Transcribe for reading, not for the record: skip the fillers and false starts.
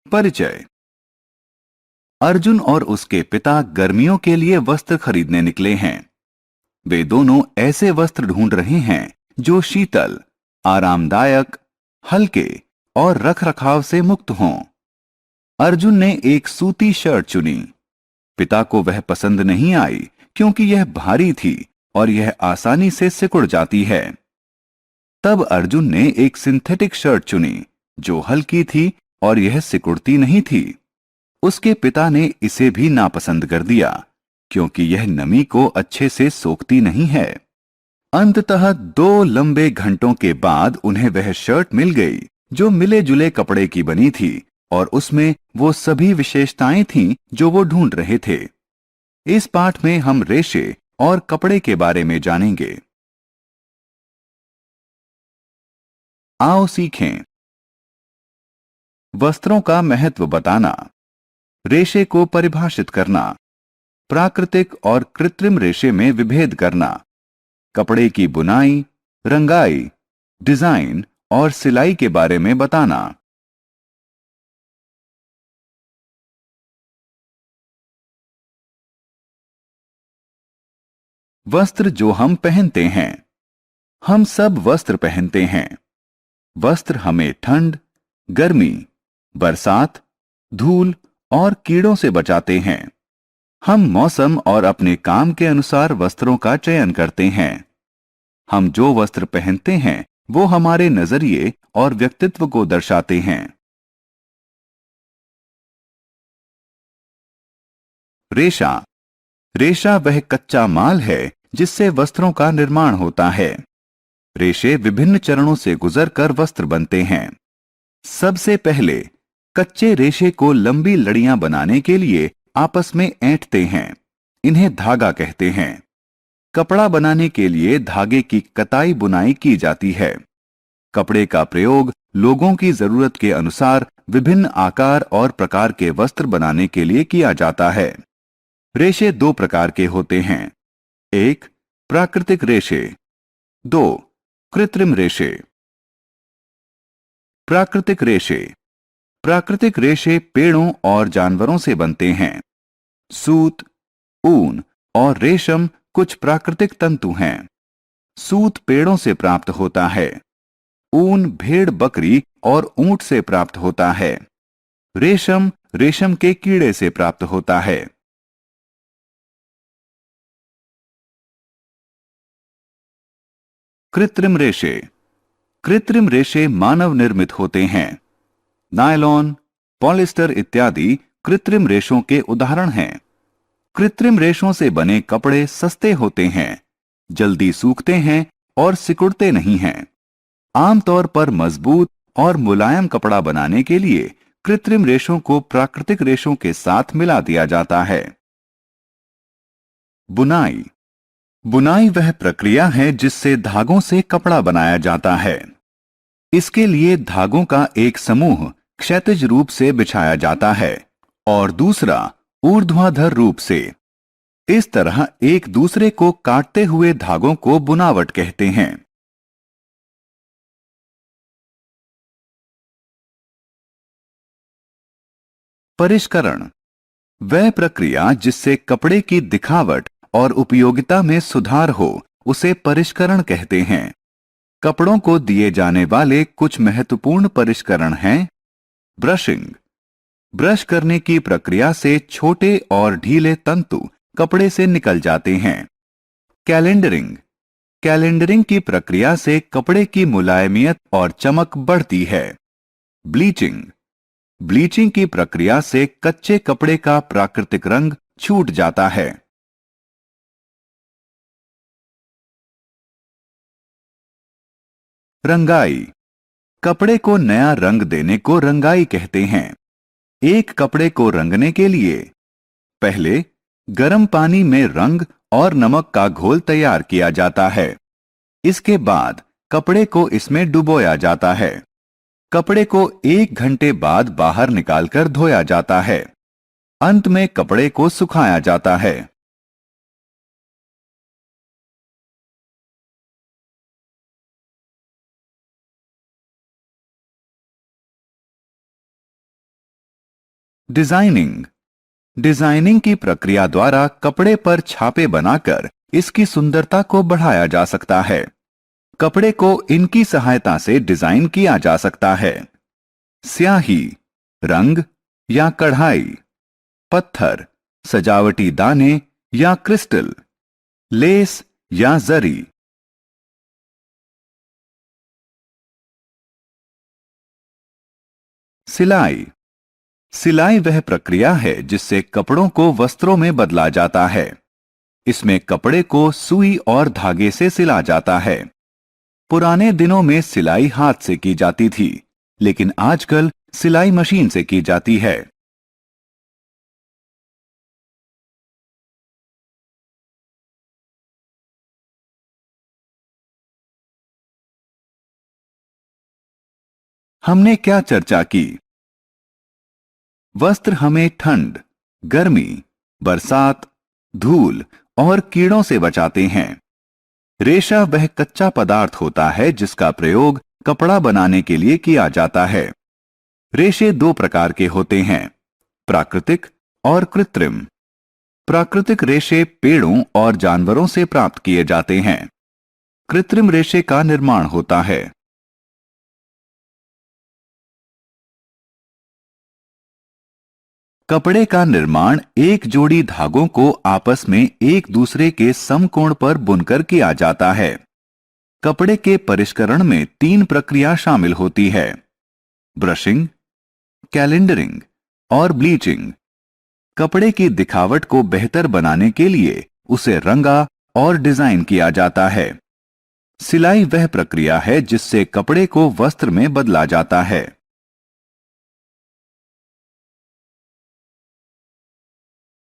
परिचय। अर्जुन और उसके पिता गर्मियों के लिए वस्त्र खरीदने निकले हैं। वे दोनों ऐसे वस्त्र ढूंढ रहे हैं जो शीतल, आरामदायक, हल्के और रखरखाव से मुक्त हों। अर्जुन ने एक सूती शर्ट चुनी। पिता को वह पसंद नहीं आई क्योंकि यह भारी थी और यह आसानी से सिकुड़ जाती है। तब अर्जुन ने एक सिंथेटिक शर्ट चुनी जो हल्की थी और यह सिकुड़ती नहीं थी। उसके पिता ने इसे भी नापसंद कर दिया क्योंकि यह नमी को अच्छे से सोखती नहीं है। अंततः 2 लंबे घंटों के बाद उन्हें वह शर्ट मिल गई जो मिले जुले कपड़े की बनी थी और उसमें वो सभी विशेषताएं थीं जो वो ढूंढ रहे थे। इस पाठ में हम रेशे और कपड़े के बारे में जानेंगे। आओ सीखें। वस्त्रों का महत्व बताना, रेशे को परिभाषित करना, प्राकृतिक और कृत्रिम रेशे में विभेद करना, कपड़े की बुनाई, रंगाई, डिजाइन और सिलाई के बारे में बताना। वस्त्र जो हम पहनते हैं। हम सब वस्त्र पहनते हैं। वस्त्र हमें ठंड, गर्मी, बरसात, धूल और कीड़ों से बचाते हैं। हम मौसम और अपने काम के अनुसार वस्त्रों का चयन करते हैं। हम जो वस्त्र पहनते हैं वो हमारे नजरिए और व्यक्तित्व को दर्शाते हैं। रेशा। रेशा वह कच्चा माल है जिससे वस्त्रों का निर्माण होता है। रेशे विभिन्न चरणों से गुजरकर वस्त्र बनते हैं। सबसे पहले कच्चे रेशे को लंबी लड़ियां बनाने के लिए आपस में ऐंठते हैं। इन्हें धागा कहते हैं। कपड़ा बनाने के लिए धागे की कताई बुनाई की जाती है। कपड़े का प्रयोग लोगों की जरूरत के अनुसार विभिन्न आकार और प्रकार के वस्त्र बनाने के लिए किया जाता है। रेशे 2 प्रकार के होते हैं। 1. प्राकृतिक रेशे। 2. कृत्रिम रेशे। प्राकृतिक रेशे। प्राकृतिक रेशे पेड़ों और जानवरों से बनते हैं। सूत, ऊन और रेशम कुछ प्राकृतिक तंतु हैं। सूत पेड़ों से प्राप्त होता है। ऊन भेड़, बकरी और ऊंट से प्राप्त होता है। रेशम रेशम के कीड़े से प्राप्त होता है। कृत्रिम रेशे। कृत्रिम रेशे मानव निर्मित होते हैं। नायलॉन, पॉलिस्टर इत्यादि कृत्रिम रेशों के उदाहरण हैं। कृत्रिम रेशों से बने कपड़े सस्ते होते हैं, जल्दी सूखते हैं और सिकुड़ते नहीं हैं। आमतौर पर मजबूत और मुलायम कपड़ा बनाने के लिए कृत्रिम रेशों को प्राकृतिक रेशों के साथ मिला दिया जाता है। बुनाई। बुनाई वह प्रक्रिया है जिससे धागों से कपड़ा बनाया जाता है। इसके लिए धागों का एक समूह क्षैतिज रूप से बिछाया जाता है और दूसरा ऊर्ध्वाधर रूप से। इस तरह एक दूसरे को काटते हुए धागों को बुनावट कहते हैं। परिष्करण। वह प्रक्रिया जिससे कपड़े की दिखावट और उपयोगिता में सुधार हो उसे परिष्करण कहते हैं। कपड़ों को दिए जाने वाले कुछ महत्वपूर्ण परिष्करण हैं। ब्रशिंग। ब्रश करने की प्रक्रिया से छोटे और ढीले तंतु कपड़े से निकल जाते हैं। कैलेंडरिंग। कैलेंडरिंग की प्रक्रिया से कपड़े की मुलायमियत और चमक बढ़ती है। ब्लीचिंग। ब्लीचिंग की प्रक्रिया से कच्चे कपड़े का प्राकृतिक रंग छूट जाता है। रंगाई। कपड़े को नया रंग देने को रंगाई कहते हैं। एक कपड़े को रंगने के लिए पहले गर्म पानी में रंग और नमक का घोल तैयार किया जाता है। इसके बाद कपड़े को इसमें डुबोया जाता है। कपड़े को 1 घंटे बाद बाहर निकालकर धोया जाता है। अंत में कपड़े को सुखाया जाता है। डिजाइनिंग। डिजाइनिंग की प्रक्रिया द्वारा कपड़े पर छापे बनाकर इसकी सुंदरता को बढ़ाया जा सकता है। कपड़े को इनकी सहायता से डिजाइन किया जा सकता है। स्याही, रंग या कढ़ाई, पत्थर, सजावटी दाने या क्रिस्टल, लेस या जरी। सिलाई। सिलाई वह प्रक्रिया है जिससे कपड़ों को वस्त्रों में बदला जाता है। इसमें कपड़े को सुई और धागे से सिला जाता है। पुराने दिनों में सिलाई हाथ से की जाती थी, लेकिन आजकल सिलाई मशीन से की जाती है। हमने क्या चर्चा की? वस्त्र हमें ठंड, गर्मी, बरसात, धूल और कीड़ों से बचाते हैं। रेशा वह कच्चा पदार्थ होता है जिसका प्रयोग कपड़ा बनाने के लिए किया जाता है। रेशे दो प्रकार के होते हैं, प्राकृतिक और कृत्रिम। प्राकृतिक रेशे पेड़ों और जानवरों से प्राप्त किए जाते हैं। कृत्रिम रेशे का निर्माण होता है। कपड़े का निर्माण एक जोड़ी धागों को आपस में एक दूसरे के समकोण पर बुनकर किया जाता है। कपड़े के परिष्करण में तीन प्रक्रिया शामिल होती है, ब्रशिंग, कैलेंडरिंग और ब्लीचिंग। कपड़े की दिखावट को बेहतर बनाने के लिए उसे रंगा और डिजाइन किया जाता है। सिलाई वह प्रक्रिया है जिससे कपड़े को वस्त्र में बदला जाता है।